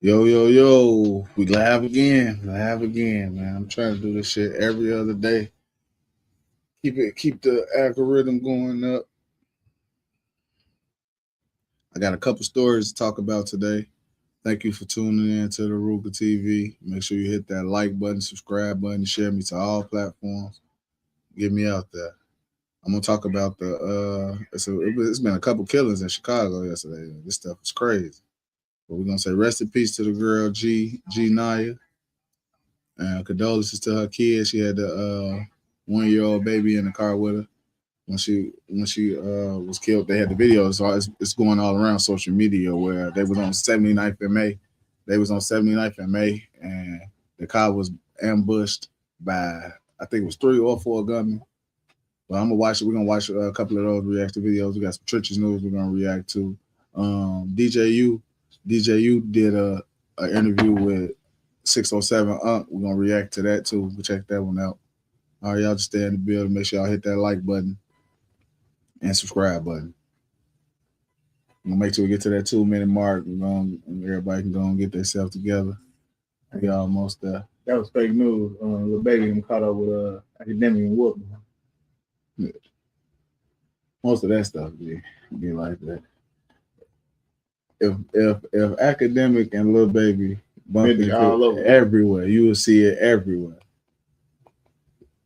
Yo, yo, yo, we live again. Live again, man. I'm trying to do this shit every other day. Keep the algorithm going up. I got a couple stories to talk about today. Thank you for tuning in to the Ruka TV. Make sure you hit that like button, subscribe button, share me to all platforms. Get me out there. I'm gonna talk about it's been a couple killings in Chicago yesterday. This stuff is crazy. But we're gonna say rest in peace to the girl G Naya. Condolences to her kids. She had the 1-year-old baby in the car with her when she was killed. They had the video, so it's going all around social media where they was on 79th and May. They was on 79th and May, and the car was ambushed by I think it was 3 or 4 gunmen. But I'm gonna watch it. We're gonna watch a couple of those reaction videos. We got some churches news we're gonna react to. DJU did a interview with 607 We're gonna react to that too. We'll check that one out. All right, y'all just stay in the building. Make sure y'all hit that like button and subscribe button. I'm gonna make sure we get to that 2-minute mark. Everybody can go and get themselves together. We almost there. That was fake news. Lil Baby caught up with Academic and whooping. Yeah. Most of that stuff be like that. If Academic and Lil Baby bumping all over everywhere, you will see it everywhere.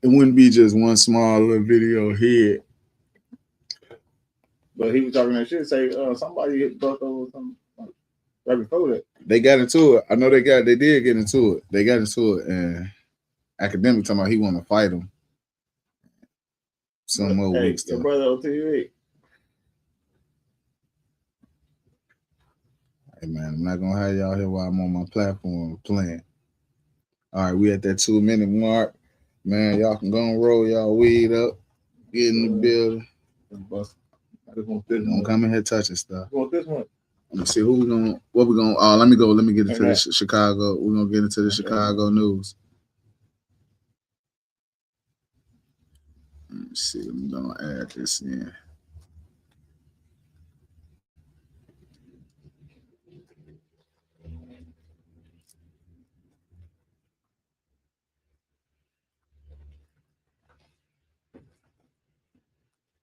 It wouldn't be just one small little video here. But he was talking that shit. Say somebody hit buck over something right before that. They got into it. I know they did get into it. They got into it, and Academic talking about he want to fight him. Some more weeks stuff. Your brother on TV. Hey man, I'm not gonna have y'all here while I'm on my platform playing. All right, we at that 2-minute mark. Man, y'all can go and roll y'all weed up, get in the building. I just want this one. Don't come in here touching stuff. You want this one? Let me see what we gonna. Let me get into the Chicago. We're gonna get into the Chicago news. Let me see. I'm gonna add this in.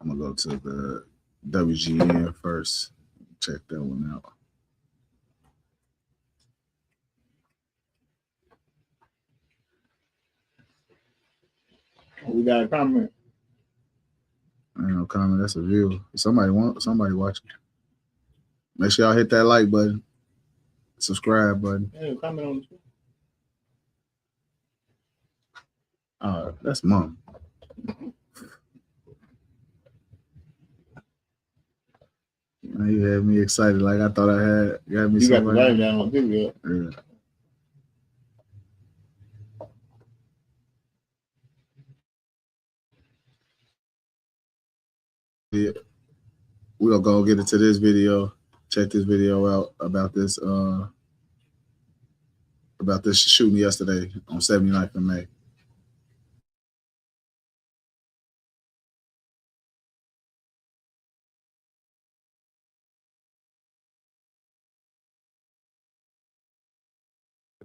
I'm gonna go to the WGN first. Check that one out. We got a comment. Ain't no comment. That's a view. Somebody watching. Make sure y'all hit that like button, subscribe button. Yeah, comment on the screen. That's Mom. You had me excited, like I thought I had. You got the name down on video. Yeah. Yeah. We'll go get into this video. Check this video out about this shooting yesterday on 79th and May.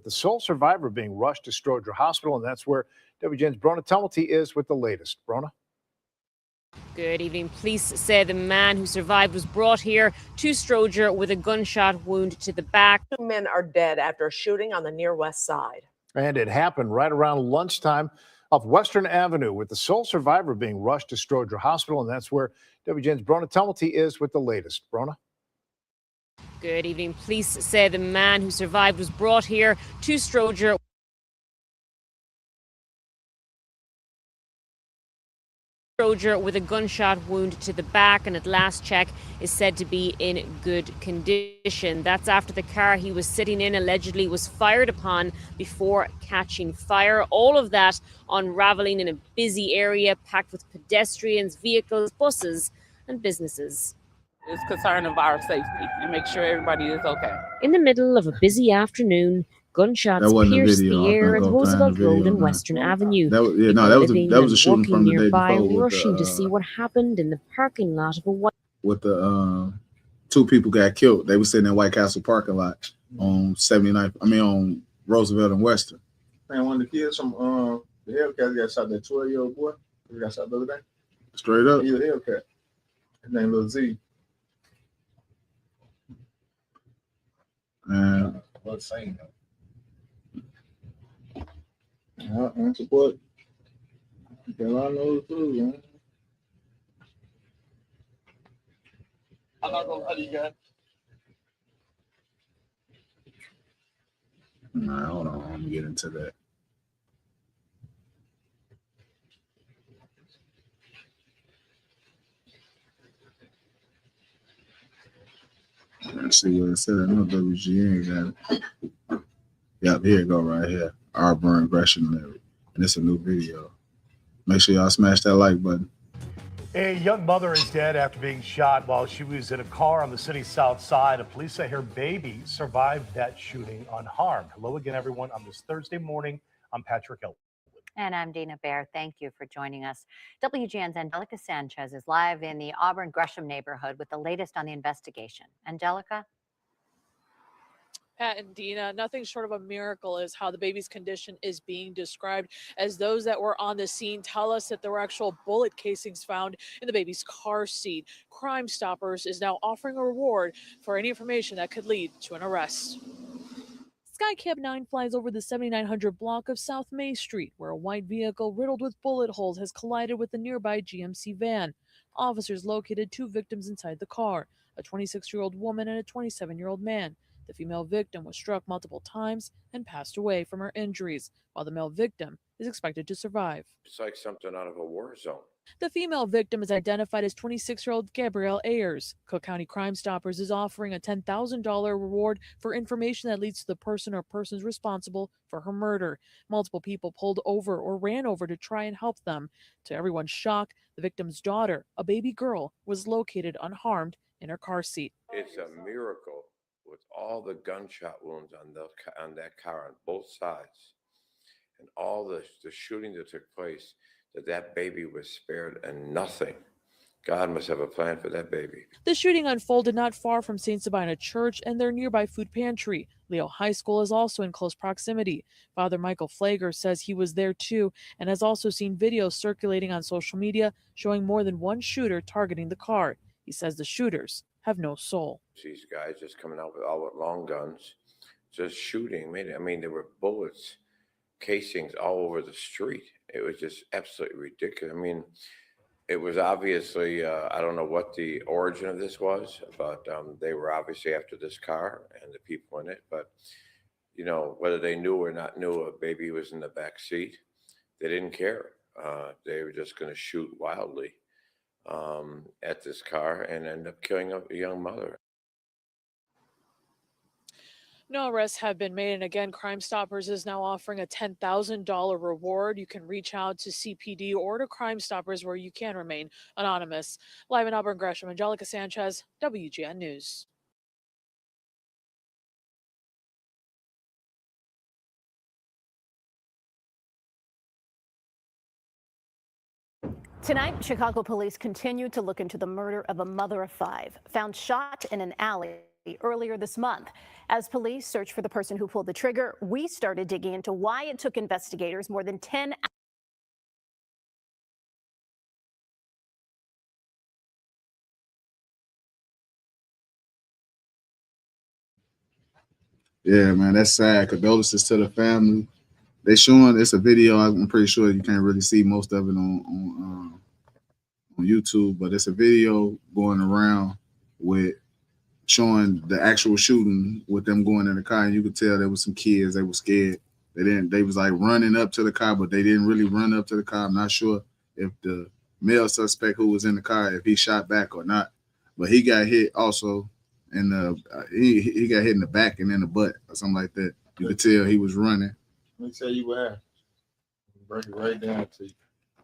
The sole survivor being rushed to Stroger Hospital, and that's where WGN's Brona Tumulty is with the latest. Brona? Good evening. Police say the man who survived was brought here to Stroger with a gunshot wound to the back. 2 men are dead after a shooting on the near west side. And it happened right around lunchtime off Western Avenue, with the sole survivor being rushed to Stroger Hospital, and that's where WGN's Brona Tumulty is with the latest. Brona? Good evening. Police say the man who survived was brought here to Stroger with a gunshot wound to the back, and at last check is said to be in good condition. That's after the car he was sitting in allegedly was fired upon before catching fire. All of that unraveling in a busy area packed with pedestrians, vehicles, buses and businesses. It's concern of our safety and make sure everybody is okay. In the middle of a busy afternoon, gunshots pierced the air at Roosevelt Road and Western Avenue. That was a shooting from the day nearby, before. rushing to see what happened in the parking lot of a white. With the 2 people got killed. They were sitting in White Castle parking lot. on 79th. I mean on Roosevelt and Western. Man, one of the kids from the Hellcats got shot. That 12-year-old boy, he got shot the other day. Straight up. He's a Hellcat. His name Lil Z. And What's saying that? That's what. Carolina knows too, man. I'm not gonna lie to you guys. nah, hold on, I'm gonna get into that. Let's see what it said. I know WGN got it. Yep, here it go right here. Auburn Gresham Larry. And it's a new video. Make sure y'all smash that like button. A young mother is dead after being shot while she was in a car on the city's south side. Police say her baby survived that shooting unharmed. Hello again, everyone. On this Thursday morning, I'm Patrick Elwood. And I'm Dina Bair. Thank you for joining us. WGN's Angelica Sanchez is live in the Auburn Gresham neighborhood with the latest on the investigation. Angelica? Pat and Dina, nothing short of a miracle is how the baby's condition is being described, as those that were on the scene tell us that there were actual bullet casings found in the baby's car seat. Crime Stoppers is now offering a reward for any information that could lead to an arrest. Skycam 9 flies over the 7900 block of South May Street, where a white vehicle riddled with bullet holes has collided with a nearby GMC van. Officers located two victims inside the car, a 26-year-old woman and a 27-year-old man. The female victim was struck multiple times and passed away from her injuries, while the male victim is expected to survive. It's like something out of a war zone. The female victim is identified as 26-year-old Gabrielle Ayers. Cook County Crime Stoppers is offering a $10,000 reward for information that leads to the person or persons responsible for her murder. Multiple people pulled over or ran over to try and help them. To everyone's shock, the victim's daughter, a baby girl, was located unharmed in her car seat. It's a miracle with all the gunshot wounds on that car on both sides and all the shooting that took place, that baby was spared and nothing. God must have a plan for that baby. The shooting unfolded not far from St. Sabina Church and their nearby food pantry. Leo High School is also in close proximity. Father Michael Flager says he was there too and has also seen videos circulating on social media showing more than one shooter targeting the car. He says the shooters have no soul. These guys just coming out with long guns, just shooting. I mean, there were bullets, casings all over the street. It was just absolutely ridiculous. I mean, it was obviously, I don't know what the origin of this was, but they were obviously after this car and the people in it. But, you know, whether they knew or not knew a baby was in the back seat, they didn't care. They were just going to shoot wildly at this car and end up killing a young mother. No arrests have been made, and again, Crime Stoppers is now offering a $10,000 reward. You can reach out to CPD or to Crime Stoppers, where you can remain anonymous. Live in Auburn Gresham, Angelica Sanchez, WGN News. Tonight, Chicago police continue to look into the murder of a mother of five, found shot in an alley earlier this month. As police search for the person who pulled the trigger, we started digging into why it took investigators more than 10 hours. Yeah, man, that's sad. Condolences to the family. They showing it's a video. I'm pretty sure you can't really see most of it on YouTube, but it's a video going around with showing the actual shooting with them going in the car, and you could tell there was some kids. They were scared. They was like running up to the car, but they didn't really run up to the car. I'm not sure if the male suspect who was in the car, if he shot back or not, but he got hit also, and he got hit in the back and in the butt or something like that. You could tell he was running. Let me tell you what happened. Break it right down to you.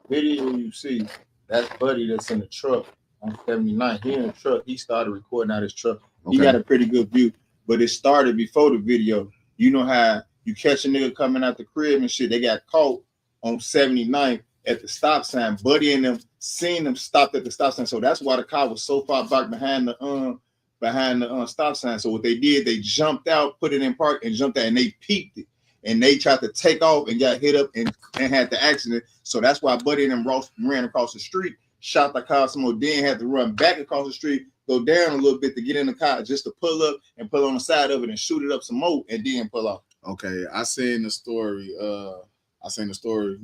Video you see, that's Buddy that's in the truck on 79. He in the truck. He started recording out his truck. He got a pretty good view, but it started before the video. You know how you catch a nigga coming out the crib and shit. They got caught on 79 at the stop sign. Buddy and them seen them stopped at the stop sign. So that's why the car was so far back behind behind the stop sign. So what they did, they jumped out, put it in park, and jumped out, and they peeped it. And they tried to take off and got hit up and had the accident. So that's why Buddy and them ran across the street, shot the car some more, then had to run back across the street, go down a little bit to get in the car just to pull up and pull on the side of it and shoot it up some more and then pull off. Okay, I seen the story.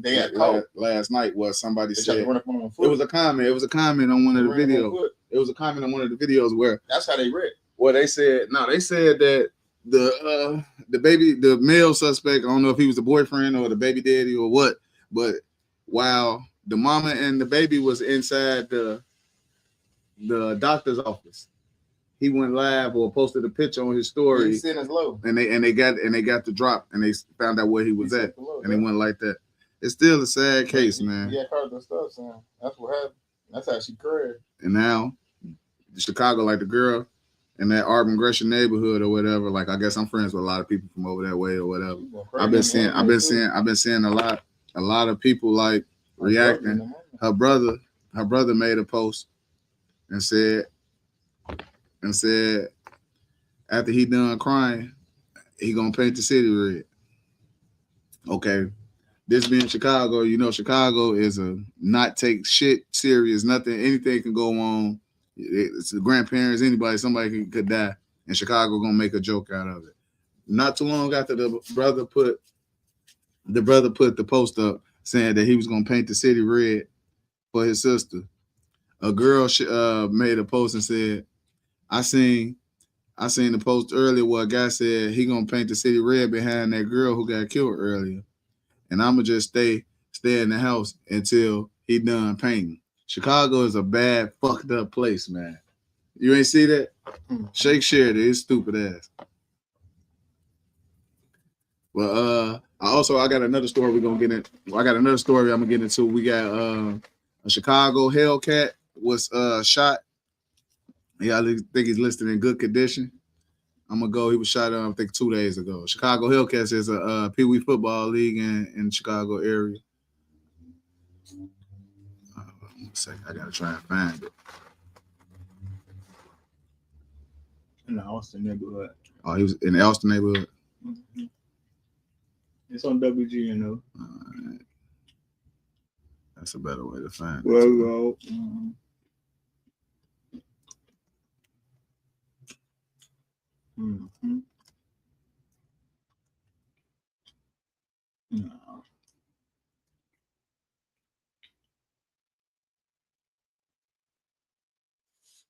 They got caught last night where somebody They tried said to run up on foot. it was a comment. It was a comment on one of the Ran up on videos. foot. It was a comment on one of the videos where That's how they read. well they said that the male suspect, I don't know if he was the boyfriend or the baby daddy or what, but while the mama and the baby was inside the doctor's office, he went live or posted a picture on his story. He's sitting as low. And they got the drop and they found out where he was at and they went like that. It's still a sad case, man. Yeah, heard the stuff, son. That's what happened. That's how she cried. And now Chicago, like the girl in that Auburn Gresham neighborhood or whatever. Like I guess I'm friends with a lot of people from over that way or whatever. I've been seeing a lot of people like reacting. Her brother made a post and said after he done crying, he gonna paint the city red. Okay. This being Chicago, you know, Chicago is a not take shit serious. Anything can go on. It's the grandparents, somebody could die, and Chicago gonna make a joke out of it. Not too long after the brother put the post up saying that he was gonna paint the city red for his sister, a girl made a post and said, I seen the post earlier where a guy said he gonna paint the city red behind that girl who got killed earlier. And I'ma just stay in the house until he done painting. Chicago is a bad, fucked up place, man. You ain't see that? Shake shared it. It's stupid ass. Well, I got another story we're gonna get in. I got another story I'm gonna get into. We got a Chicago Hellcat was shot. Yeah, I think he's listed in good condition. I'm gonna go. He was shot I think 2 days ago. Chicago Hellcats is a Pee Wee football league in the Chicago area. One second, I gotta try and find it. In the Austin neighborhood. Oh, he was in the Austin neighborhood. Mm-hmm. It's on WGNO. All right. That's a better way to find it. Well, mm-hmm. No.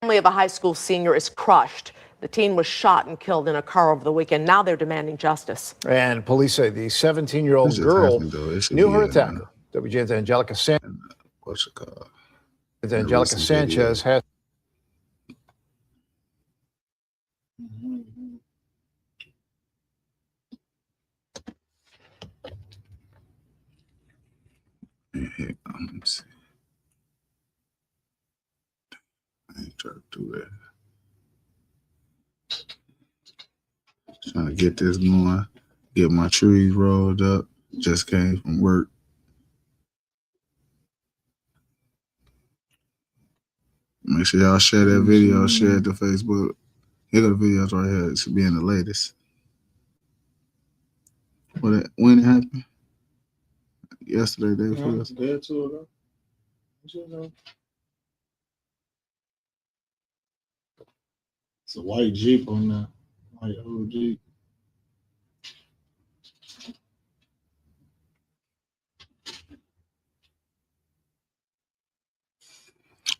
Family of a high school senior is crushed. The teen was shot and killed in a car over the weekend. Now they're demanding justice. And police say the 17-year-old girl knew her attacker. WGN's Angelica Sanchez. What's it called? Angelica Sanchez has. Let me see. I ain't trying to do that. Trying to get this going, get my trees rolled up. Just came from work. Make sure y'all share that video, share it to Facebook. Here go the videos right here. It should be in the latest. When it happened? Yesterday, day before. Day or two ago. It's a white Jeep on there. White old Jeep.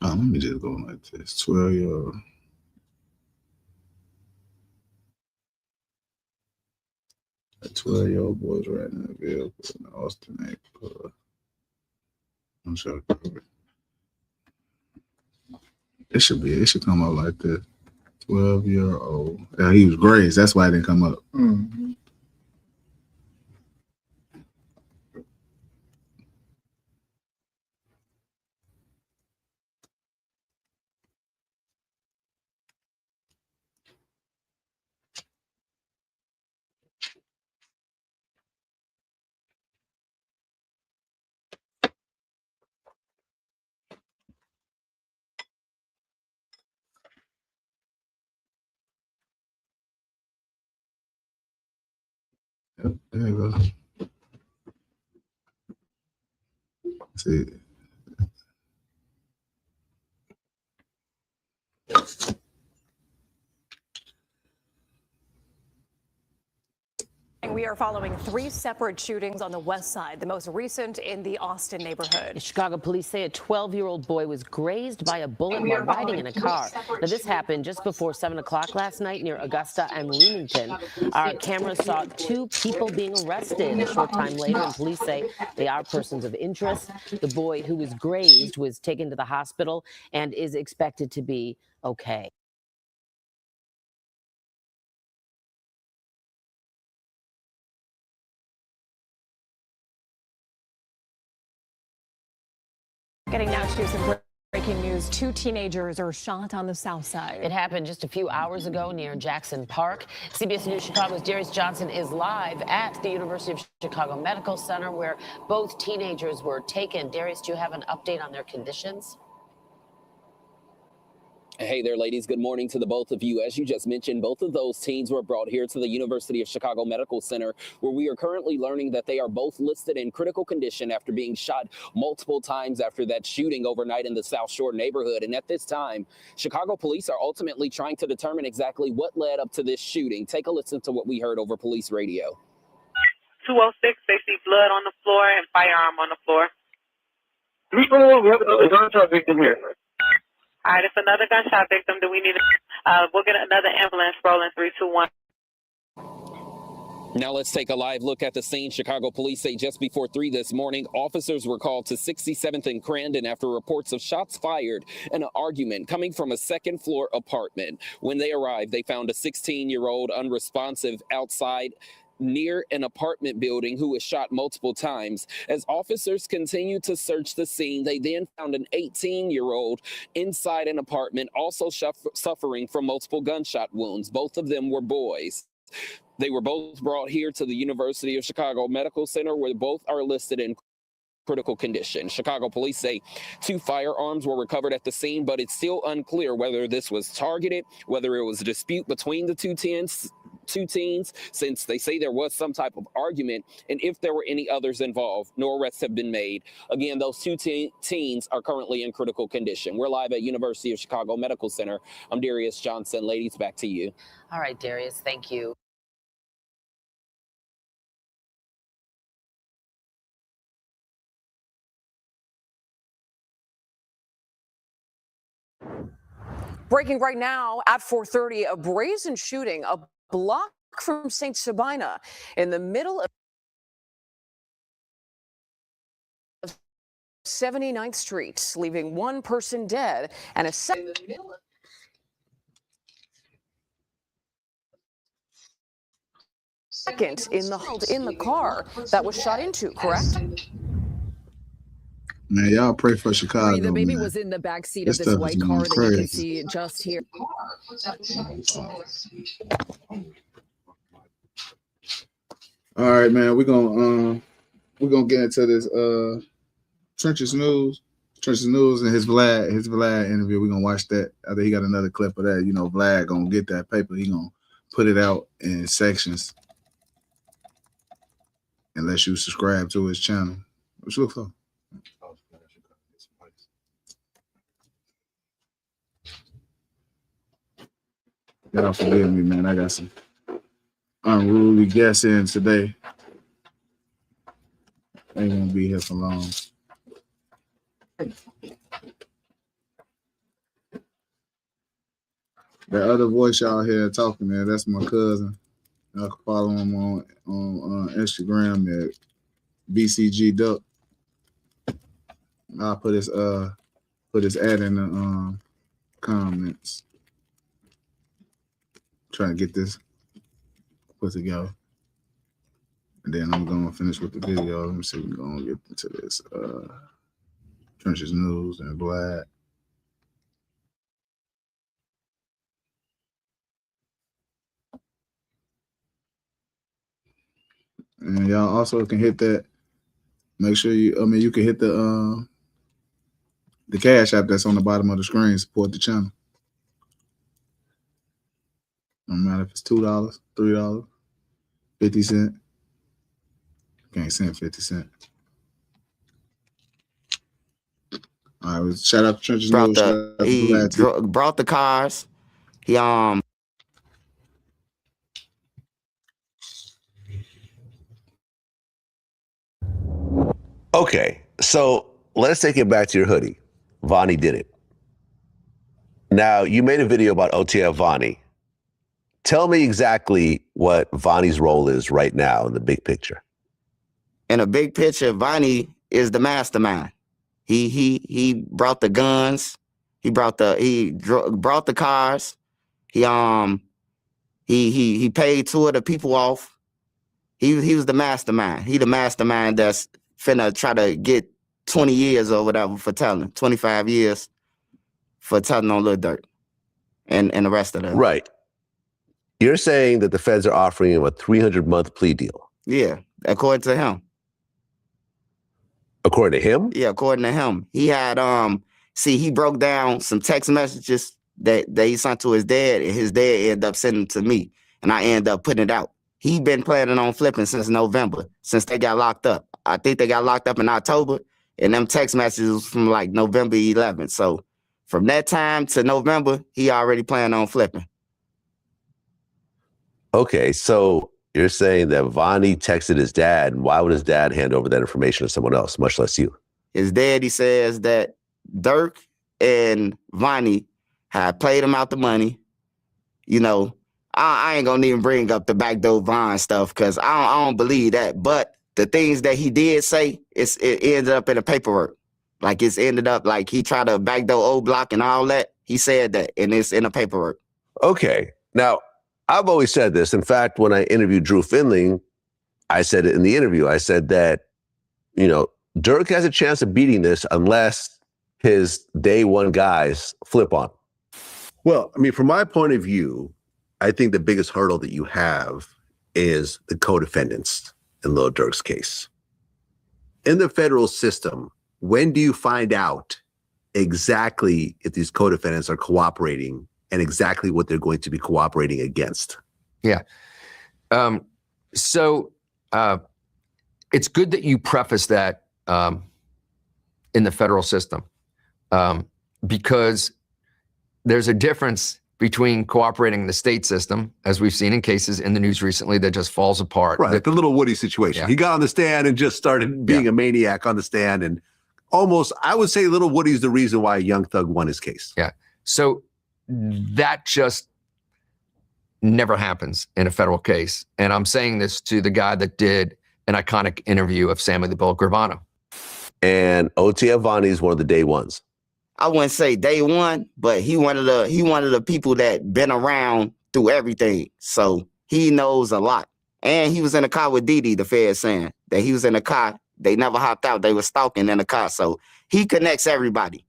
Oh, let me just go like this. 12-year-old. A 12-year-old boy's riding in a vehicle in the Austin neighborhood. I'm sure it should come up like this. 12-year-old. Yeah, he was grazed. That's why it didn't come up. Mm-hmm. Yep, there you go. See. We are following 3 separate shootings on the west side, the most recent in the Austin neighborhood. Chicago police say a 12-year-old boy was grazed by a bullet while riding in a car. Now, this happened just before 7 o'clock last night near Augusta and Leamington. Our cameras saw 2 people being arrested a short time later, and police say they are persons of interest. The boy who was grazed was taken to the hospital and is expected to be okay. Getting now to some breaking news. 2 teenagers are shot on the south side. It happened just a few hours ago near Jackson Park. CBS News Chicago's Darius Johnson is live at the University of Chicago Medical Center where both teenagers were taken. Darius, do you have an update on their conditions? Hey there, ladies. Good morning to the both of you. As you just mentioned, both of those teens were brought here to the University of Chicago Medical Center, where we are currently learning that they are both listed in critical condition after being shot multiple times after that shooting overnight in the South Shore neighborhood. And at this time, Chicago police are ultimately trying to determine exactly what led up to this shooting. Take a listen to what we heard over police radio. 206, they see blood on the floor and firearm on the floor. We have a gunshot victim here. All right, if another gunshot victim, do we need we'll get another ambulance rolling 321. Now let's take a live look at the scene. Chicago police say just before 3 this morning, officers were called to 67th and Crandon after reports of shots fired and an argument coming from a second-floor apartment. When they arrived, they found a 16-year-old unresponsive outside near an apartment building who was shot multiple times. As officers continued to search the scene, they then found an 18-year-old inside an apartment also suffering from multiple gunshot wounds. Both of them were boys. They were both brought here to the University of Chicago Medical Center, where both are listed in critical condition. Chicago police say 2 firearms were recovered at the scene, but it's still unclear whether this was targeted, whether it was a dispute between the two teens, since they say there was some type of argument, and if there were any others involved. No arrests have been made. Again, those 2 teens are currently in critical condition. We're live at University of Chicago Medical Center. I'm Darius Johnson. Ladies, back to you. All right, Darius, thank you. Breaking right now at 4:30, a brazen shooting a block from St. Sabina in the middle of 79th Street, leaving 1 person dead and a second in the car that was shot into, correct? Man, y'all pray for Chicago. The baby man. was in the back seat This of this stuff white is car going that you can crazy. see just here. All right, man. We're gonna get into this Trenches News and his Vlad interview. We're gonna watch that. I think he got another clip of that. You know, Vlad gonna get that paper. He gonna put it out in sections. Unless you subscribe to his channel. What you look for? Y'all forgive me, man. I got some unruly guests in today. Ain't gonna be here for long. The other voice y'all hear talking there, that's my cousin. Y'all can follow him on Instagram at BCG Duck. I'll put his ad in the comments. Trying to get this put together. And then I'm gonna finish with the video. Let me see if we're gonna get into this Trenches News and Vlad. And y'all also can hit that. Make sure you can hit the Cash App that's on the bottom of the screen. Support the channel. No matter if it's $2, $3, 50 cents. Can't send 50 Cent. All right, well, shout out to Trenches News. Shout out to Vlad T. Brought the cars. He Okay, so let's take it back to your hoodie. Vonnie did it. Now, you made a video about OTF Vonnie. Tell me exactly what Vonnie's role is right now in the big picture. In a big picture, Vonnie is the mastermind. He brought the guns. He brought the cars. He paid 2 of the people off. He was the mastermind. He the mastermind that's finna try to get 20 years or whatever for telling, 25 years for telling on Lil Durk and the rest of them. Right. You're saying that the feds are offering him a 300-month plea deal. Yeah, according to him. According to him? Yeah, according to him. He had, he broke down some text messages that he sent to his dad, and his dad ended up sending them to me, and I ended up putting it out. He been planning on flipping since November, since they got locked up. I think they got locked up in October, and them text messages from like November 11th. So from that time to November, he already planned on flipping. Okay, so you're saying that Vonnie texted his dad, and why would his dad hand over that information to someone else, much less you? His daddy says that Durk and Vonnie had played him out the money. You know, I ain't gonna even bring up the backdoor Von stuff because I don't believe that. But the things that he did say, it ended up in the paperwork. Like it's ended up like he tried to backdoor O Block and all that. He said that, and it's in the paperwork. Okay, now I've always said this. In fact, when I interviewed Drew Findling, I said it in the interview. I said that, you know, Durk has a chance of beating this unless his day one guys flip on him. Well, I mean, from my point of view, I think the biggest hurdle that you have is the co-defendants in Lil Durk's case. In the federal system, when do you find out exactly if these co-defendants are cooperating and exactly what they're going to be cooperating against? Yeah. So it's good that you preface that in the federal system because there's a difference between cooperating in the state system, as we've seen in cases in the news recently, that just falls apart. Right, like the little Woody situation. Yeah. He got on the stand and just started being a maniac on the stand. And almost, I would say little Woody's the reason why Young Thug won his case. Yeah. So that just never happens in a federal case. And I'm saying this to the guy that did an iconic interview of Sammy the Bull Gravano. And OTF Vonnie is one of the day ones. I wouldn't say day one, but he one of the people that been around through everything. So he knows a lot. And he was in a car with Didi, the Fed saying that he was in a car. They never hopped out. They were stalking in the car. So he connects everybody.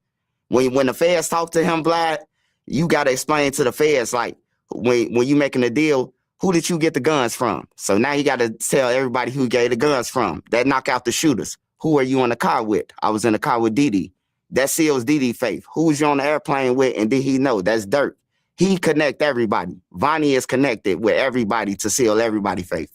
When the Feds talk to him, Vlad, you got to explain to the Feds, like, when you making a deal, who did you get the guns from? So now you got to tell everybody who gave the guns from. That knock out the shooters. Who are you in the car with? I was in the car with Didi. That seals Didi faith. Who was you on the airplane with, and did he know? That's Durk. He connect everybody. Vonnie is connected with everybody to seal everybody faith.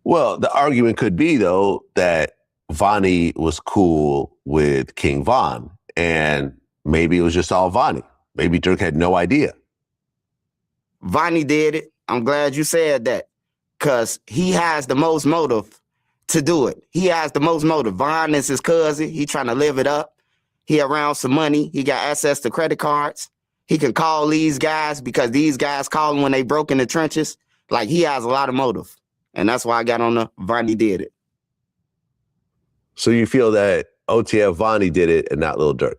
Well, the argument could be, though, that Vonnie was cool with King Von, and maybe it was just all Vonnie. Maybe Durk had no idea. Vonnie did it. I'm glad you said that, because he has the most motive to do it. He has the most motive. Von is his cousin. He trying to live it up. He around some money. He got access to credit cards. He can call these guys because these guys call him when they broke in the trenches. Like, he has a lot of motive. And that's why I got on the Vonnie did it. So you feel that OTF Vonnie did it and not Lil Durk?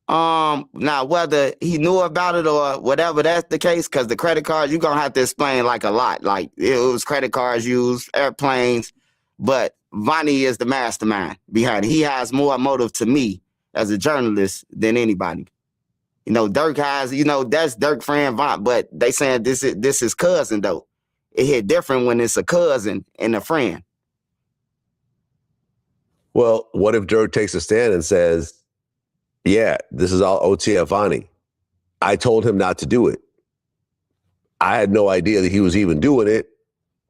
Now, whether he knew about it or whatever that's the case, because the credit cards, you're going to have to explain like a lot. Like, it was credit cards used, airplanes. But Vonnie is the mastermind behind it. He has more motive to me as a journalist than anybody. You know, Durk has, you know, that's Durk friend Von, but they saying this is cousin, though. It hit different when it's a cousin and a friend. Well, what if Durk takes a stand and says, yeah, this is all OTF Vonnie. I told him not to do it. I had no idea that he was even doing it.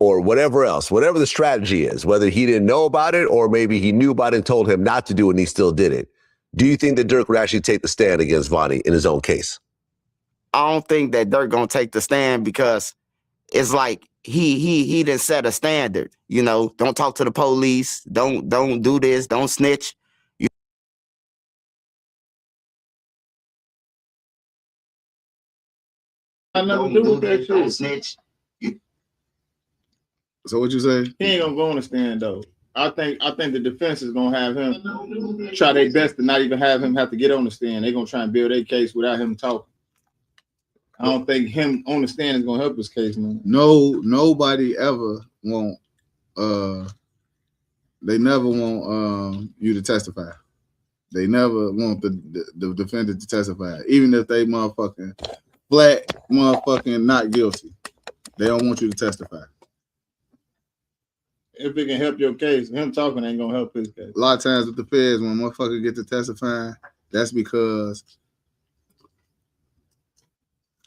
or whatever else, whatever the strategy is, whether he didn't know about it or maybe he knew about it and told him not to do it and he still did it, do you think that Dirk would actually take the stand against Vonnie in his own case? I don't think that Dirk gonna take the stand because it's like he didn't set a standard. You know, don't talk to the police. Don't do this. Don't snitch. I never do with that shit. Snitch. So what you say? He ain't gonna go on the stand though. I think the defense is gonna have him try their best to not even have him have to get on the stand. They're gonna try and build their case without him talking. I don't think him on the stand is gonna help his case, man. Nobody ever want they never want you to testify. They never want the defendant to testify, even if they motherfucking not guilty. They don't want you to testify. If it can help your case, him talking ain't gonna help his case. A lot of times with the feds, when motherfuckers get to testifying, that's because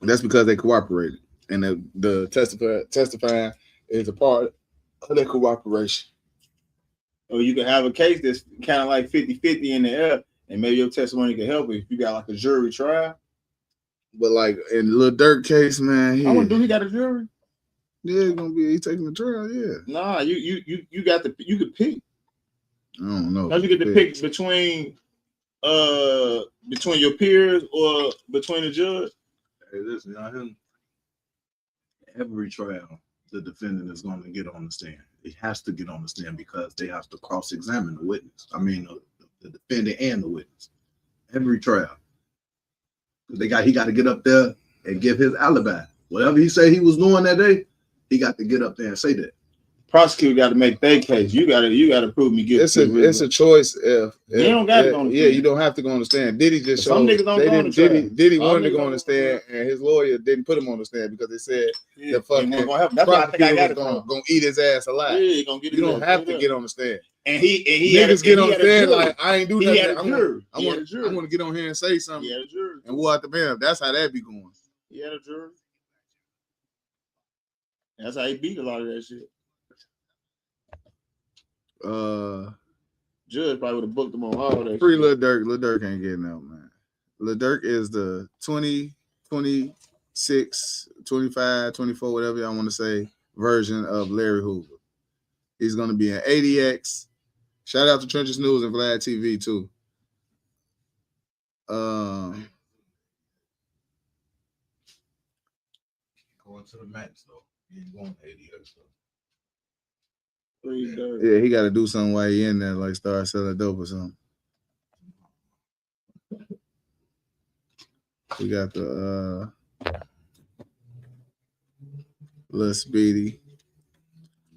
they cooperated, and the testifying is a part of their cooperation. Or you can have a case that's kind of like 50-50 in the air, and maybe your testimony can help if you got like a jury trial. But like in Lil Durk case, man, I wouldn't do he got a jury. Yeah, he taking the trial. Yeah. Nah, you could pick. I don't know. Now you get to pick between your peers or between the judge. Hey, listen, y'all him. Every trial, the defendant is going to get on the stand. He has to get on the stand because they have to cross-examine the witness. I mean, the defendant and the witness. Every trial, he got to get up there and give his alibi. Whatever he said he was doing that day, he got to get up there and say that. Prosecutor got to make their case. You got to prove me guilty. It's a choice. If you don't got to go on the stand. You don't have to go on the stand. Diddy just showed. Some niggas don't go on the stand. Diddy wanted to go on the stand, and his lawyer didn't put him on the stand because they said the fucking prosecutor was gonna eat his ass alive. Yeah, gonna get you don't have to get on the stand. And he niggas get on the stand like I ain't do he nothing. had a jury. I want to get on here and say something. He had a jury. And we'll have to ban him. That's how that be going. He had a jury. That's how he beat a lot of that shit. Judge probably would have booked him on all that. Free Lil Durk. Lil Durk ain't getting out, man. Lil Durk is the 20, 26, 25, 24, whatever y'all want to say, version of Larry Hoover. He's going to be an ADX. Shout out to Trenches News and Vlad TV, too. Going to the max, though. He ain't going ADX, though. Yeah, he got to do something while he in there, like start selling dope or something. We got the Lil Speedy.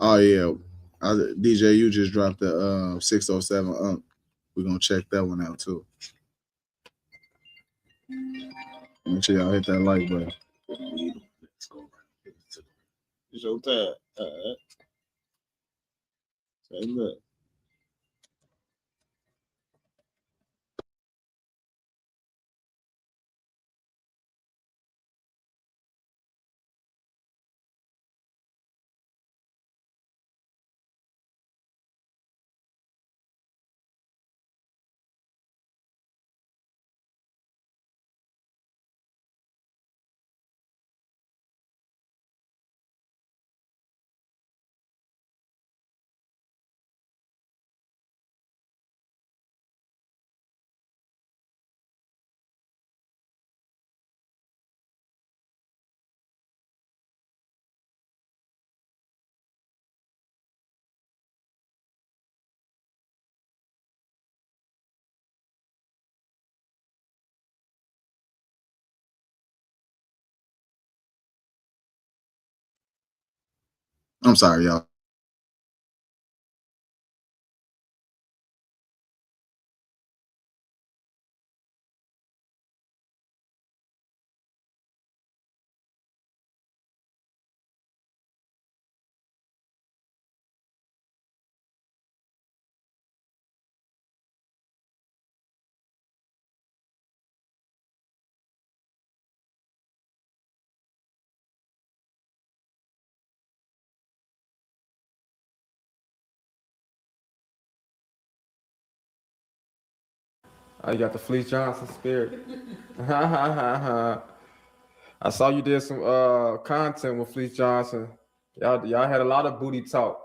Oh yeah, DJ, you just dropped the 607 We're gonna check that one out too. Make sure y'all hit that like button. It's your time. Say look. I'm sorry, y'all. Oh, you got the Fleece Johnson spirit. I saw you did some content with Fleece Johnson. Y'all had a lot of booty talk.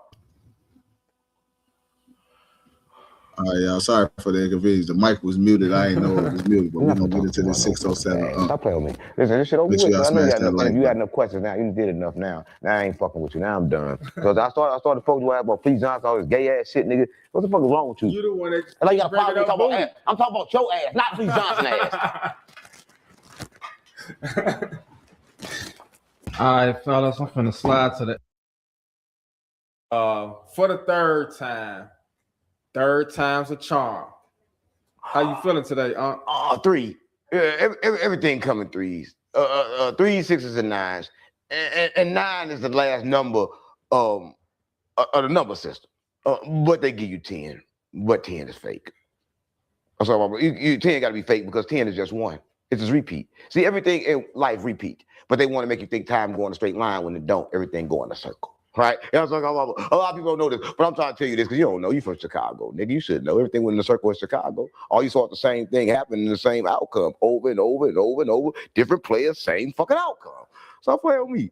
All right, y'all. Sorry for the inconvenience. The mic was muted. I didn't know it was muted, but we're gonna get into this 607. Stop playing with me. Listen, this shit over Make with. sure y'all I know you smash had that enough, like you had button. enough questions now. You did enough now. Now I ain't fucking with you. Now I'm done. Because I started fucking with you about Fleece Johnson, all this gay ass shit, nigga. What the fuck is wrong with you? You the one that like you got a bring it problem up, talking about booty. ass. I'm talking about your ass, not Fleece Johnson ass. All right, fellas, I'm finna slide to the for the third time. Third time's a charm. How you feeling today, Unc? Three. Everything coming threes. 3s, 6s, and 9s. And 9 is the last number of the number system. But they give you 10. But 10 is fake. I'm sorry, 10 got to be fake because 10 is just 1. It's just repeat. See, everything in life repeat. But they want to make you think time go in a straight line when it don't. Everything go in a circle. Right? A lot of people don't know this, but I'm trying to tell you this because you don't know. You from Chicago, nigga. You should know. Everything went in a circle in Chicago. All you saw the same thing happen in the same outcome over and over and over and over. Different players, same fucking outcome. So play with me.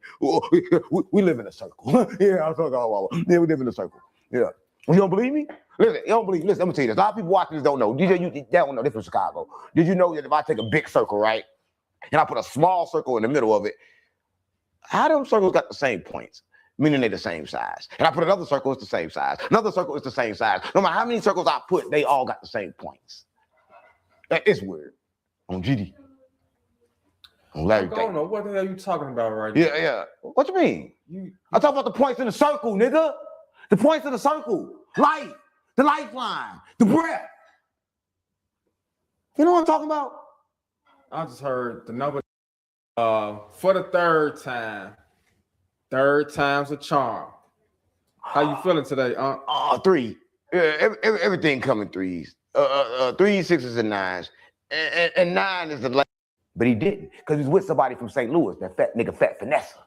We live in a circle. Yeah, I'm talking about. Yeah, we live in a circle. Yeah. You don't believe me? Listen, you don't believe me. Listen, I'm gonna tell you this. A lot of people watching this don't know. They don't know. They're from Chicago. Did you know that if I take a big circle, right, and I put a small circle in the middle of it, how them circles got the same points? Meaning they're the same size. And I put another circle, it's the same size. Another circle is the same size. No matter how many circles I put, they all got the same points. It's weird. On GD. On Larry I don't know what the hell you talking about right now. Yeah. What you mean? I'm talking about the points in the circle, nigga. The points in the circle. Life. The lifeline. The breath. You know what I'm talking about? I just heard the number for the third time. Third time's a charm. How you feeling today, Unc? 3. Everything coming 3s. 3s, 6s, and 9s. And 9 is the last. But he didn't, because he was with somebody from St. Louis, that fat nigga, Fat Finessa.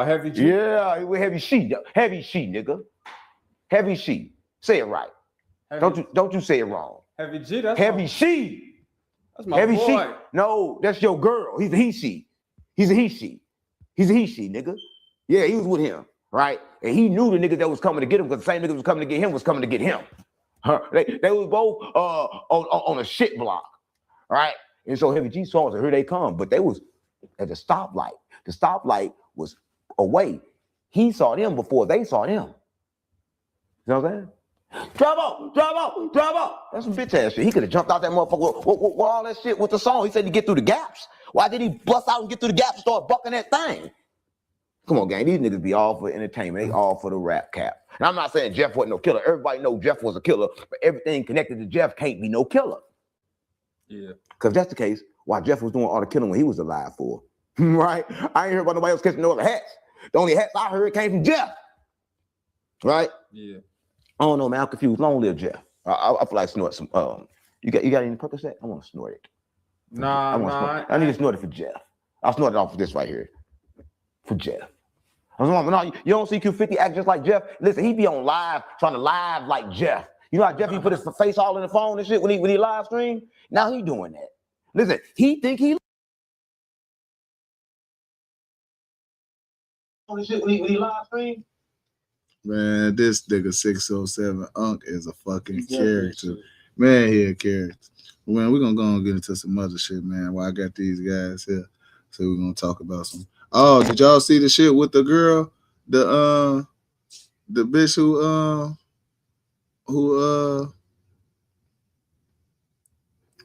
Heavy G? Yeah, he with Heavy She. Heavy She, nigga. Heavy She. Say it right. Don't you say it wrong. Heavy G, that's Heavy She. That's my Heavy boy. She. No, that's your girl. He's a he she. He's a he she. He's a he she, nigga. Yeah, he was with him, right? And he knew the niggas that was coming to get him because the same niggas was coming to get him was coming to get him. They was both on a shit block, right? And so Heavy G saw us, and here they come. But they was at the stoplight. The stoplight was away. He saw them before they saw them. You know what I'm saying? Drive out. That's some bitch ass shit. He could have jumped out that motherfucker with all that shit with the song. He said to get through the gaps. Why did he bust out and get through the gaps and start bucking that thing? Come on, gang. These niggas be all for entertainment. They all for the rap cap. And I'm not saying Jeff wasn't no killer. Everybody know Jeff was a killer, but everything connected to Jeff can't be no killer. Yeah. Because if that's the case, why Jeff was doing all the killing when he was alive for. Right? I ain't heard about nobody else catching no other hats. The only hats I heard came from Jeff. Right? Yeah. I don't know, man. I'm confused. Long live Jeff. I feel like snort some. You got any Percocet? I want to snort it. I need to snort it for Jeff. I'll snort it off of this right here. For Jeff. No, you don't see Q50 act just like Jeff. Listen, he be on live trying to live like Jeff. You know how Jeff he put his face all in the phone and shit when he live stream? Now he doing that. Listen, he think he on shit when he live stream. Man, this nigga 607 Unc is a fucking character. Man, he a character. Man, we're gonna go and get into some other shit, man. While I got these guys here. So we're gonna talk about some. Oh, did y'all see the shit with the girl? The bitch who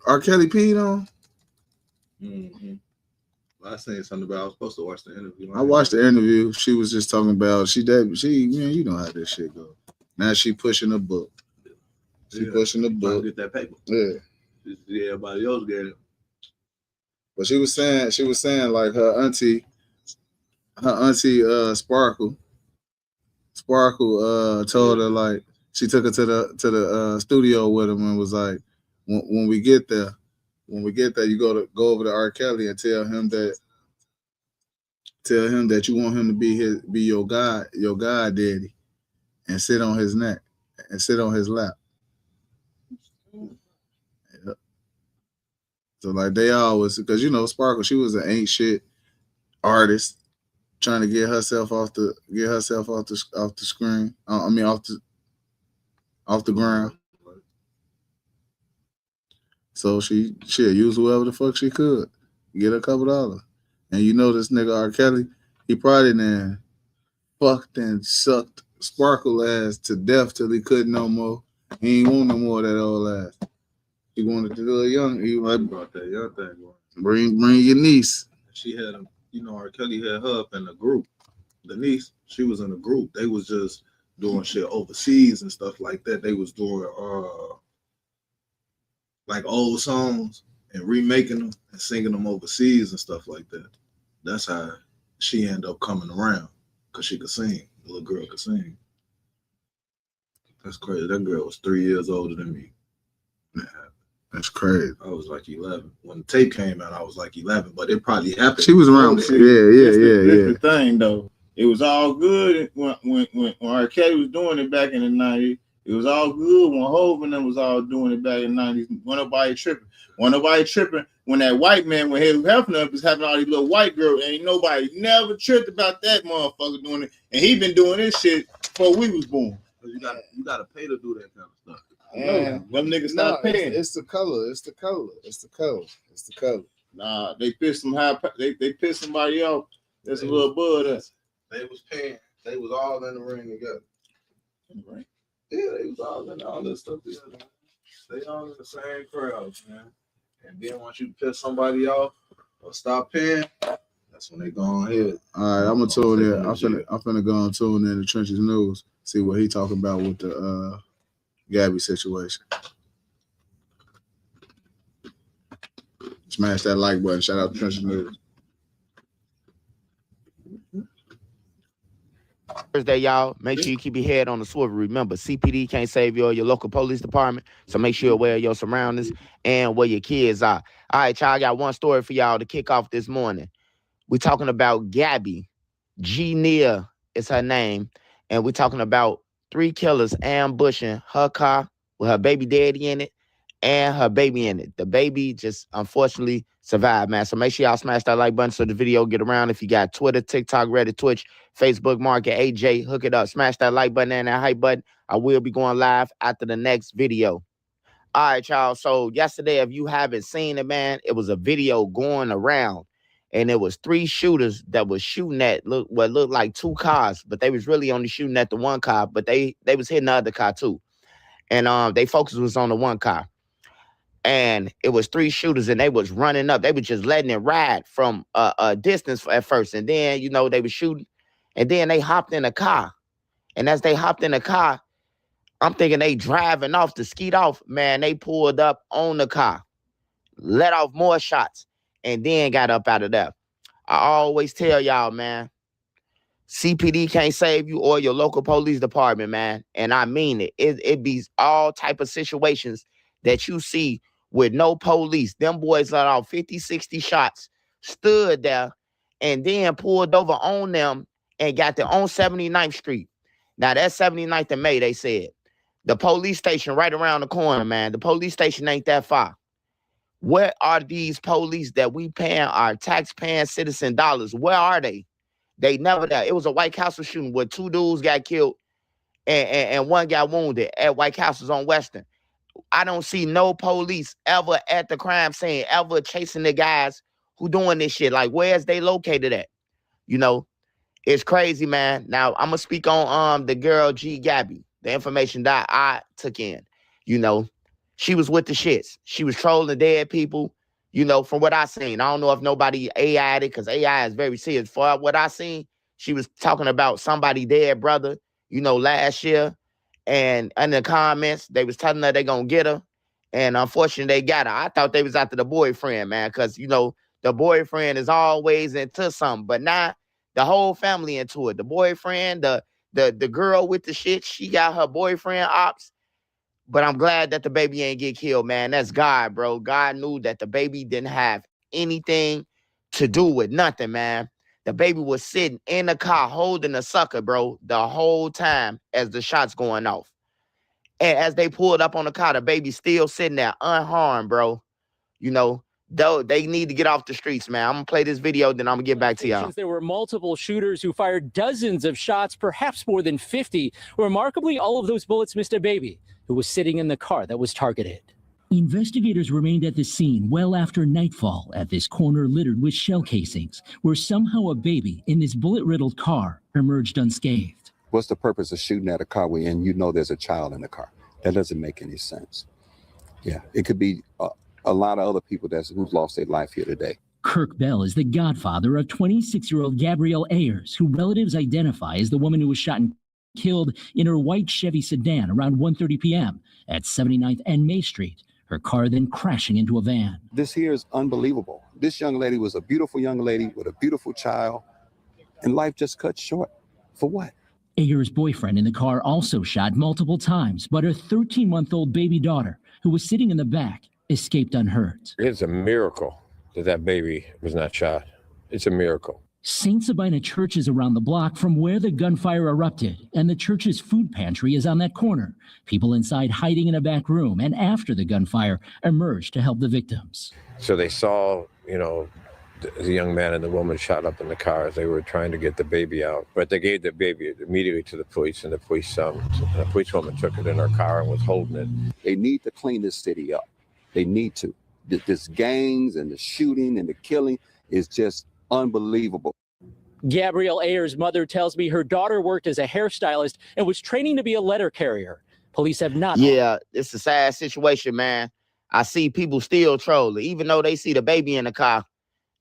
R. Kelly peed on? Mm-hmm. I seen something about I was supposed to watch the interview. I watched the interview. She was just talking about man, you know how this shit goes. Now she pushing a book. Pushing the book. Get that paper. Yeah. Everybody else get it. But she was saying like her auntie Sparkle told her, like, she took her to the studio with him and was like, when we get there, you go over to R. Kelly and tell him that you want him to be your god daddy, and sit on his neck and sit on his lap. So like they always, because you know Sparkle, she was an ain't shit artist trying to get herself off the screen. Off the ground. So she used whoever the fuck she could get a couple dollars. And you know this nigga R. Kelly, he probably then fucked and sucked Sparkle ass to death till he couldn't no more. He ain't want no more of that old ass. He wanted the little young. He like Brought that young thing. bring your niece. She had him. You know, R. Kelly had her up in the group. The niece, she was in a group. They was just doing shit overseas and stuff like that. They was doing like old songs and remaking them and singing them overseas and stuff like that. That's how she ended up coming around, because she could sing. The little girl could sing. That's crazy. That girl was 3 years older than me. That's crazy. I was like 11. When the tape came out, I was like 11, but it probably happened. She was around. before Yeah, that. That's the thing, though. It was all good when R. Kelly was doing it back in the 90s. It was all good when Hov and them was all doing it back in the 90s. Wasn't nobody tripping when that white man, when Hugh Hefner was having all these little white girls, ain't nobody never tripped about that motherfucker doing it. And he been doing this shit before we was born. You gotta pay to do that kind of stuff. Yeah, them niggas stop paying. It's the color. It's the color. It's the color. It's the color. Nah, they pissed some they pissed somebody off. There's a little bud up. They was paying. They was all in the ring together. Right. Yeah, they was all in all this stuff together. They all in the same crowds, man. And then once you piss somebody off or stop paying, that's when they go on ahead. All right, I'm gonna tune in. I'm finna go and tune in the Trenches News, see what he talking about with the Gabby situation. Smash that like button. Shout out to Trenches News. Thursday, y'all. Make sure you keep your head on the swivel. Remember, CPD can't save you or your local police department, so make sure you're aware of your surroundings and where your kids are. All right, y'all, I got one story for y'all to kick off this morning. We're talking about Gabby. G-Nia is her name, and we're talking about 3 killers ambushing her car with her baby daddy in it and her baby in it. The baby just unfortunately survived, man. So make sure y'all smash that like button so the video get around. If you got Twitter, TikTok, Reddit, Twitch, Facebook, Market, AJ, hook it up. Smash that like button and that hype button. I will be going live after the next video. All right, y'all. So yesterday, if you haven't seen it, man, it was a video going around. And it was 3 shooters that was shooting at what looked like 2 cars, but they was really only shooting at the one car, but they was hitting the other car too. And they focus was on the one car. And it was 3 shooters and they was running up. They was just letting it ride from a distance at first. And then, you know, they was shooting. And then they hopped in a car. And as they hopped in the car, I'm thinking they driving off to skeet off. Man, they pulled up on the car, let off more shots, and then got up out of there. I always tell y'all, man, CPD can't save you or your local police department, man. And I mean it. It be all type of situations that you see with no police. Them boys let off 50, 60 shots, stood there, and then pulled over on them and got there on 79th Street. Now, that's 79th and May, they said. The police station right around the corner, man. The police station ain't that far. Where are these police that we paying our tax-paying citizen dollars? Where are they? They never there. It was a White Castle shooting where 2 dudes got killed and 1 got wounded at White Castles on Western. I don't see no police ever at the crime scene, ever chasing the guys who doing this shit. Like, where's they located at? You know, it's crazy, man. Now, I'm going to speak on the girl G Gabby, the information that I took in. You know, she was with the shits. She was trolling dead people, you know, from what I seen. I don't know if nobody AI'd it, because AI is very serious. For what I seen, she was talking about somebody dead brother, you know, last year. And in the comments, they was telling her they gonna get her. And unfortunately, they got her. I thought they was after the boyfriend, man, because, you know, the boyfriend is always into something. But now the whole family into it. The boyfriend, the girl with the shit, she got her boyfriend ops. But I'm glad that the baby ain't get killed, man. That's God, bro. God knew that the baby didn't have anything to do with nothing, man. The baby was sitting in the car holding the sucker, bro, the whole time as the shots going off. And as they pulled up on the car, the baby still sitting there unharmed, bro. You know, Though they need to get off the streets, man. I'm gonna play this video, then I'm gonna get back to y'all. There were multiple shooters who fired dozens of shots, perhaps more than 50. Remarkably, all of those bullets missed a baby who was sitting in the car that was targeted. Investigators remained at the scene well after nightfall at this corner littered with shell casings, where somehow a baby in this bullet-riddled car emerged unscathed. What's the purpose of shooting at a car when you know there's a child in the car? That doesn't make any sense. Yeah, it could be a lot of other people who've lost their life here today. Kirk Bell is the godfather of 26-year-old Gabrielle Ayers, who relatives identify as the woman who was shot and killed in her white Chevy sedan around 1:30 p.m. at 79th and May Street, her car then crashing into a van. This here is unbelievable. This young lady was a beautiful young lady with a beautiful child, and life just cut short. For what? Ayers' boyfriend in the car also shot multiple times, but her 13-month-old baby daughter, who was sitting in the back, escaped unhurt. It's a miracle that baby was not shot. It's a miracle. St. Sabina Church is around the block from where the gunfire erupted, and the church's food pantry is on that corner. People inside hiding in a back room, and after the gunfire, emerged to help the victims. So they saw, the young man and the woman shot up in the car as they were trying to get the baby out. But they gave the baby immediately to the police, and the policewoman took it in her car and was holding it. They need to clean this city up. They need to. This gangs and the shooting and the killing is just unbelievable. Gabrielle Ayers' mother tells me her daughter worked as a hairstylist and was training to be a letter carrier. Police have not. Yeah, it's a sad situation, man. I see people still trolling. Even though they see the baby in the car,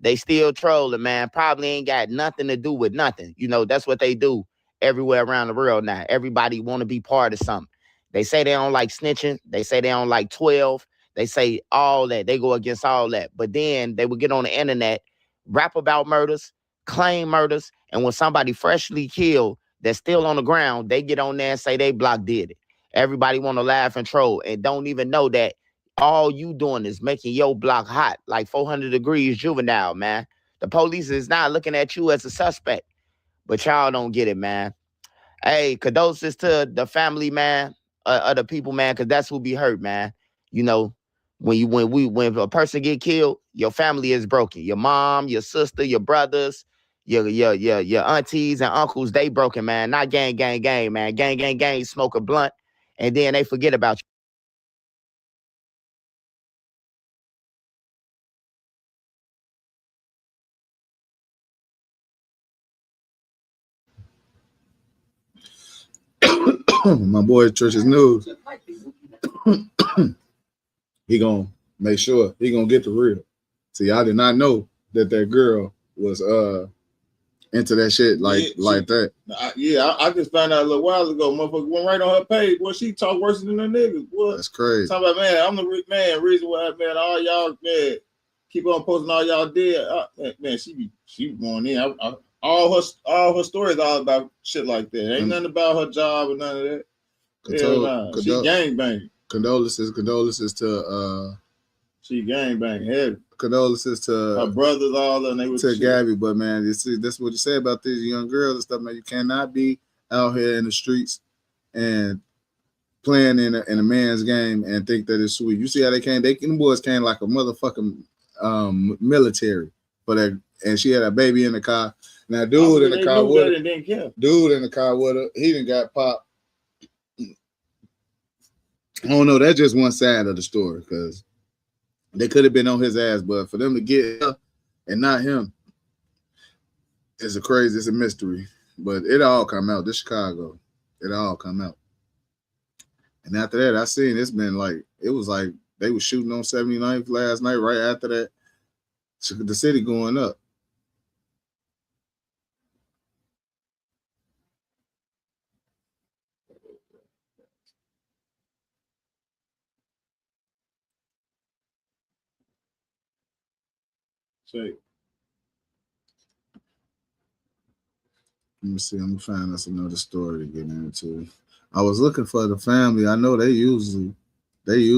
they still trolling, man. Probably ain't got nothing to do with nothing. That's what they do everywhere around the world now. Everybody want to be part of something. They say they don't like snitching. They say they don't like 12. They say all that. They go against all that. But then they would get on the internet, rap about murders, claim murders, and when somebody freshly killed that's still on the ground, they get on there and say they block did it. Everybody want to laugh and troll and don't even know that all you doing is making your block hot, like 400 degrees juvenile, man. The police is not looking at you as a suspect, but y'all don't get it, man. Hey, condolences to the family, man, of the people, man, because that's who be hurt, man. When a person get killed, your family is broken. Your mom, your sister, your brothers, your aunties and uncles, they broken, man. Not gang, man. Gang, smoke a blunt, and then they forget about you. My boy Church's News. He gonna make sure he gonna get the real. See, I did not know that girl was into that shit like that. I just found out a little while ago. Motherfucker went right on her page. Boy, she talk worse than the niggas. Boy, that's crazy. Talking about, man, I'm the reason why, man, all y'all, man, keep on posting all y'all dead. Man, she going in. All her stories all about shit like that. Ain't nothing about her job or none of that. She gangbanging. Condolences to she gangbanging heavy. Condolences to her brothers, all of them. To Gabby, but man, you see, that's what you say about these young girls and stuff, man. You cannot be out here in the streets and playing in a man's game and think that it's sweet. You see how they came? The boys came like a motherfucking military, and she had a baby in the car. Now, dude in the car with her, dude in the car with her, he done got popped. I don't know. That's just one side of the story because they could have been on his ass, but for them to get her and not him, it's a mystery. But it all come out. This Chicago, it all come out. And after that, I seen it's been like it was like they were shooting on 79th last night. Right after that, the city going up. Let me see. I'm gonna find us another story to get into. I was looking for the family. I know they usually be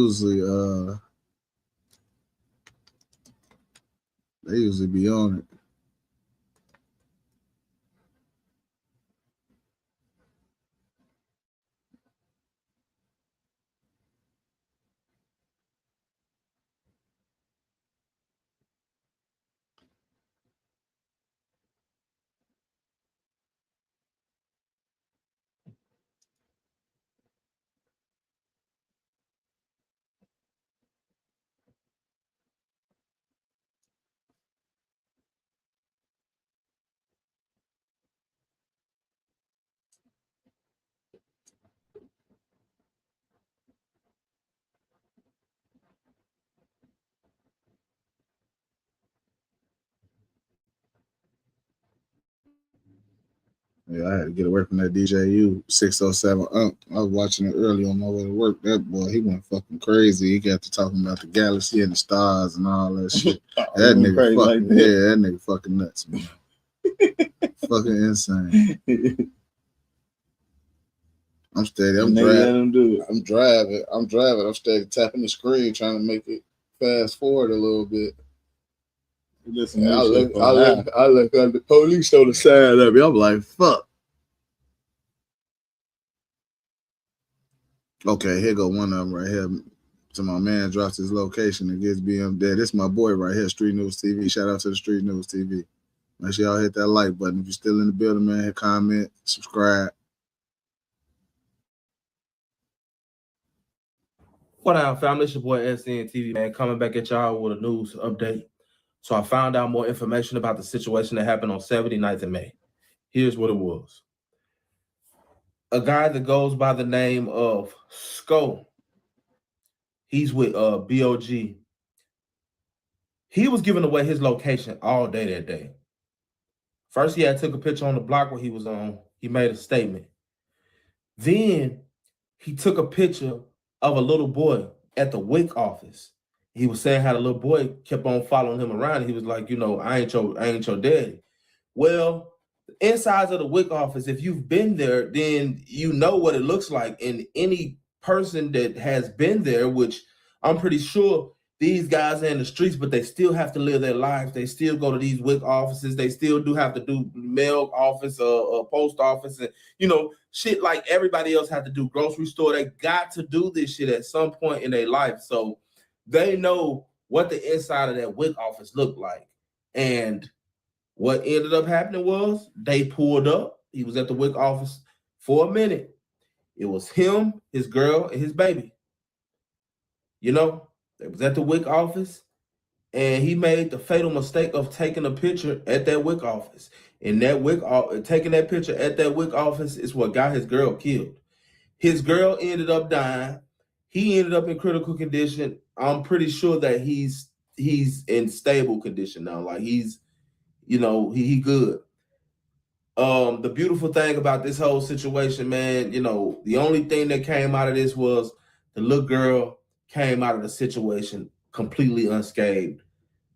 on it. Yeah, I had to get away from that DJU 607 Unk. I was watching it early on my way to work. That boy, he went fucking crazy. He got to talking about the galaxy and the stars and all that shit. That nigga fucking, that nigga fucking nuts, man. Fucking insane. I'm steady. I'm driving. I'm driving. I'm steady tapping the screen, trying to make it fast forward a little bit. Listen, I look at the police on the side of me. I'm like, fuck. Okay, here go one of them right here. So my man drops his location and gets BM dead. This is my boy right here, Street News TV. Shout out to the Street News TV. Make sure y'all hit that like button. If you're still in the building, man, hit comment, subscribe. What up, family? It's your boy SN TV, man, coming back at y'all with a news update. So I found out more information about the situation that happened on 79th and May. Here's what it was. A guy that goes by the name of Sko, he's with BOG. He was giving away his location all day that day. First, he had took a picture on the block where he was on. He made a statement. Then he took a picture of a little boy at the WIC office. He was saying how the little boy kept on following him around. He was like, you know, I ain't your daddy. Well, the insides of the WIC office, if you've been there, then you know what it looks like. And any person that has been there, which I'm pretty sure these guys are in the streets, but they still have to live their lives. They still go to these WIC offices. They still do have to do mail office, post office, and, you know, shit like everybody else have to do. Grocery store, they got to do this shit at some point in their life. So they know what the inside of that WIC office looked like. And what ended up happening was they pulled up. He was at the WIC office for a minute. It was him, his girl, and his baby. You know, they was at the WIC office, and he made the fatal mistake of taking a picture at that WIC office. And that taking that picture at that WIC office is what got his girl killed. His girl ended up dying. He ended up in critical condition. I'm pretty sure that he's in stable condition now. Like he's, you know, he good. The beautiful thing about this whole situation, man, you know, the only thing that came out of this was the little girl came out of the situation completely unscathed.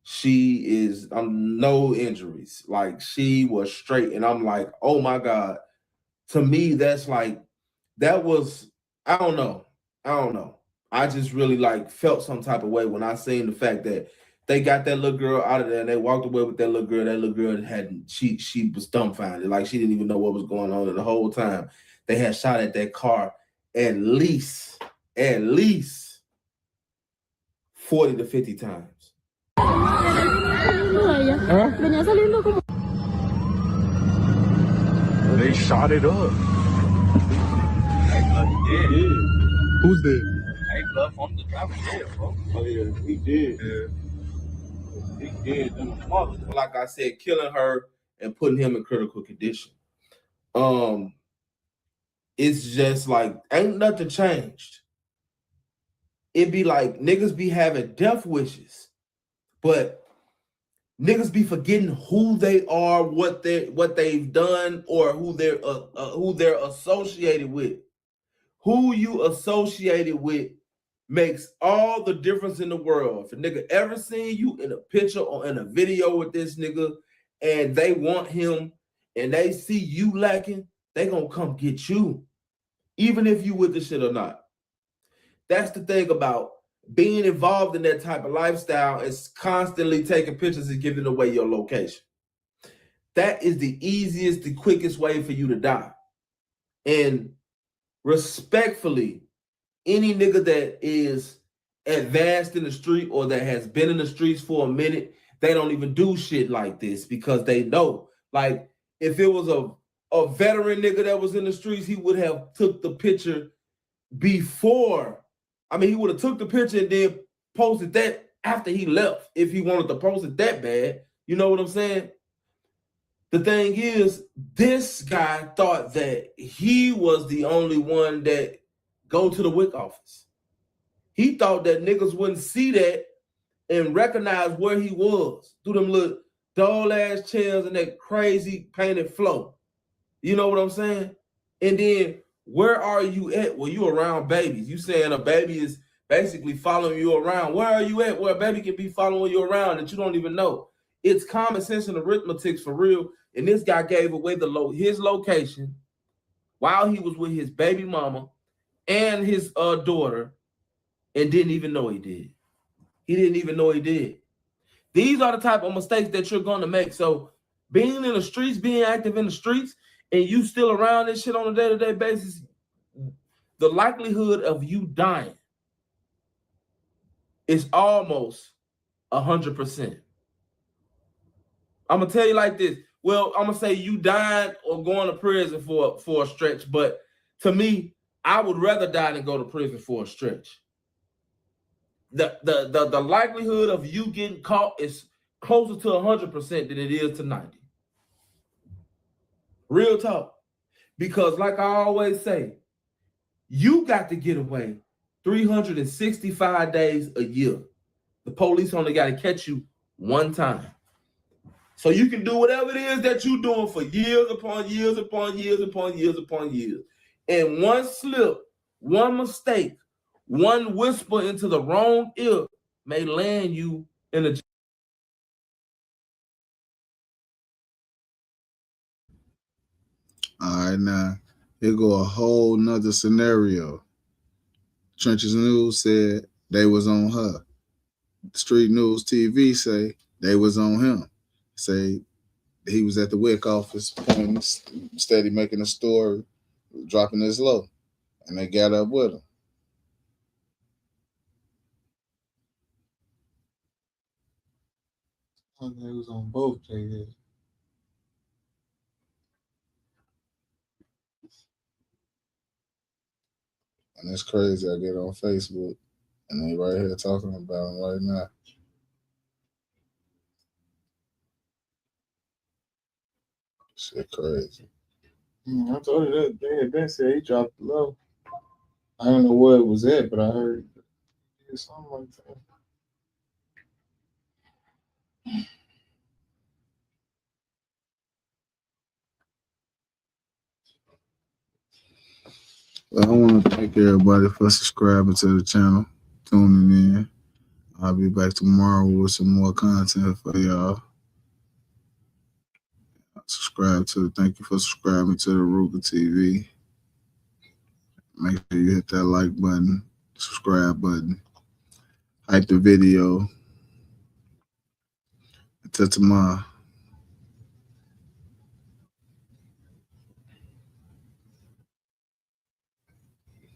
She is no injuries. Like she was straight. And I'm like, oh my God. To me, that's like, that was, I don't know. I just really like felt some type of way when I seen the fact that they got that little girl out of there and they walked away with that little girl. That little girl she was dumbfounded. Like she didn't even know what was going on. And the whole time they had shot at that car at least 40 to 50 times. They shot it up. Who's dead? From the driver's dead, bro. Oh yeah, he did. Yeah. He did. Like I said, killing her and putting him in critical condition. It's just like ain't nothing changed. It be like niggas be having death wishes, but niggas be forgetting who they are, what they've done, or who they're associated with. Who you associated with makes all the difference in the world. If a nigga ever seen you in a picture or in a video with this nigga and they want him and they see you lacking, they gonna come get you, even if you with the shit or not. That's the thing about being involved in that type of lifestyle, is constantly taking pictures and giving away your location. That is the easiest, the quickest way for you to die. And respectfully, any nigga that is advanced in the street or that has been in the streets for a minute, they don't even do shit like this because they know. Like, if it was a veteran nigga that was in the streets, he would have took the picture before. I mean, he would have took the picture and then posted that after he left if he wanted to post it that bad. You know what I'm saying? The thing is, this guy thought that he was the only one that go to the WIC office. He thought that niggas wouldn't see that and recognize where he was through them little dull ass chairs and that crazy painted flow. You know what I'm saying? And then where are you at? Well, you around babies. You saying a baby is basically following you around. Where are you at where a baby can be following you around that you don't even know? It's common sense and arithmetic for real. And this guy gave away his location while he was with his baby mama and his daughter and didn't even know he did. He didn't even know he did. These are the type of mistakes that you're going to make. So being in the streets, being active in the streets, and you still around this shit on a day-to-day basis, the likelihood of you dying is almost 100%. I'm going to tell you like this. Well, I'm going to say you died or going to prison for a stretch, but to me, I would rather die than go to prison for a stretch. The likelihood of you getting caught is closer to 100% than it is to 90. Real talk. Because like I always say, you got to get away 365 days a year. The police only got to catch you one time. So you can do whatever it is that you're doing for years upon years upon years upon years upon years. And one slip, one mistake, one whisper into the wrong ear may land you in a. All right, now here go a whole nother scenario. Trenches News said they was on her. Street News TV say they was on him. Say he was at the WIC office, pointing, steady making a story, dropping his low, and they got up with him. They was on both, JD. And it's crazy. I get on Facebook, and they right here talking about him right now. Shit crazy. I told you that they had been said he dropped the low. I don't know where it was at, but I heard he did something like that. Well, I want to thank everybody for subscribing to the channel, tuning in. I'll be back tomorrow with some more content for y'all. Thank you for subscribing to the Ruger TV. Make sure you hit that like button, subscribe button, hype the video. Until tomorrow.